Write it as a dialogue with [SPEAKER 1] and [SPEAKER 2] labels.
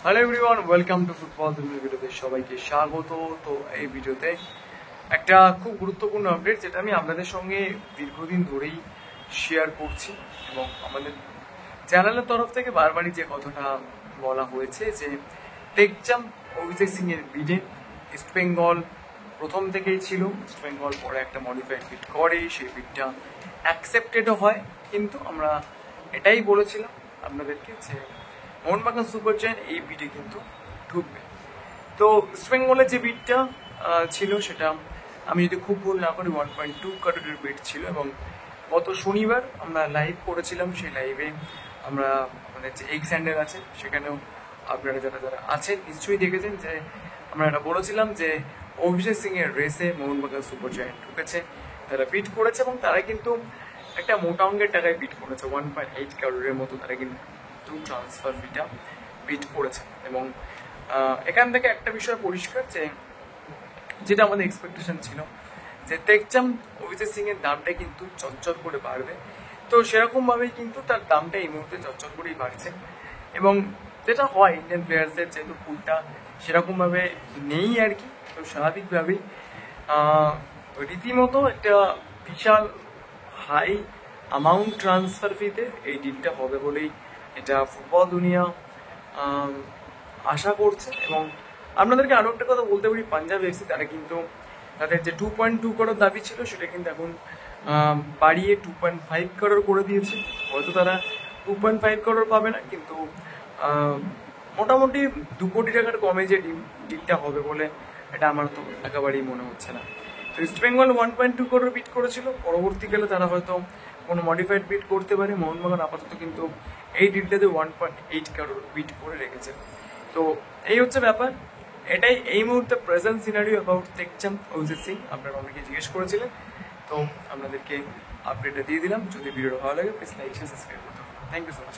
[SPEAKER 1] Hello everyone, welcome to football দুনিয়া ভিডিওতে সবাইকে স্বাগত। তো এই ভিডিওতে একটা খুব গুরুত্বপূর্ণ আপডেট যেটা আমি আপনাদের সঙ্গে দীর্ঘদিন ধরেই শেয়ার করছি এবং আমাদের চ্যানেলের তরফ থেকে বারবারই যে কথাটা বলা হয়েছে যে টেকচাম অভিষেক সিং এর বিডে ইস্ট বেঙ্গল প্রথম থেকেই ছিল। ইস্ট বেঙ্গল পরে একটা মডিফাইড বিড করে, সেই বিডটা অ্যাকসেপ্টেডও হয়, কিন্তু আমরা এটাই বলেছিলাম আপনাদেরকে যে মোহনবাগান সুপার জায়ান্ট এই বিডে কিন্তু ঢুকবে। তো ইস্ট বেঙ্গলের যে বিডটা ছিল সেটা আমি যদি খুব ভুল না করি 1.2 কারোরের বিড ছিল এবং গত শনিবার আমরা লাইভ করেছিলাম। সেই লাইভে আমরা আমাদের যে এক্স হ্যান্ডেল আছে সেখানেও আপনারা যারা যারা আছেন নিশ্চয়ই দেখেছেন যে আমরা এটা বলেছিলাম যে অভিষেক সিং এর রেসে মোহনবাগান সুপার জায়ান্ট ঢুকেছে, তারা বিট করেছে এবং তারা কিন্তু একটা মোটা অঙ্কের টাকায় বিট করেছে। 1.8 কারোরের মতো তারা কিন্তু ট্রান্সফার ফিটা বিট করেছে এবং এখান থেকে একটা বিষয় পরিষ্কার যে যেটা আমাদের এক্সপেকটেশন ছিল যে টেকচাম অভিষেক সিং এর দামটা কিন্তু চচ্চর করে বাড়বে। তো সেরকমভাবেই কিন্তু তার দামটা এই মুহূর্তে চচ্চর করেই বাড়ছে এবং যেটা হয় ইন্ডিয়ান প্লেয়ার্সদের যেহেতু পুলটা সেরকমভাবে নেই আর কি, তো স্বাভাবিকভাবেই রীতিমতো একটা বিশাল হাই অ্যামাউন্ট ট্রান্সফার ফিতে এই ডিলটা হবে বলেই এটা ফুটবল দুনিয়া আশা করছে। এবং আপনাদেরকে আরও একটা কথা বলতে পারি, পাঞ্জাব এফসি তারা কিন্তু তাদের যে 2.2 করোড় দাবি ছিল সেটা কিন্তু এখন বাড়িয়ে 2.5 করোড় করে দিয়েছে। হয়তো তারা 2.5 করোড় পাবে না, কিন্তু মোটামুটি 2 কোটি টাকার কমে যে ডিলটা হবে বলে এটা আমার তো একেবারেই মনে হচ্ছে না। তো ইস্ট বেঙ্গল 1.2 করোড় বিট করেছিল, পরবর্তীকালে তারা হয়তো কোনো মডিফাইড বিট করতে পারে। মোহনবাগান আপাতত কিন্তু এই ডিলটাতে 1.8 করোড় বিট করে রেখেছে। তো এই হচ্ছে ব্যাপার, এটাই এই মুহূর্তে প্রেজেন্ট সিনারিও অ্যাবাউট টেকচাম অভিষেক সিং। আপনারা অনেকে জিজ্ঞেস করেছিলেন, তো আপনাদেরকে আপডেটটা দিয়ে দিলাম। যদি ভিডিওটা ভালো লাগে প্লিজ লাইক শেয়ার সাবস্ক্রাইব করতে হবে। Thank you so much.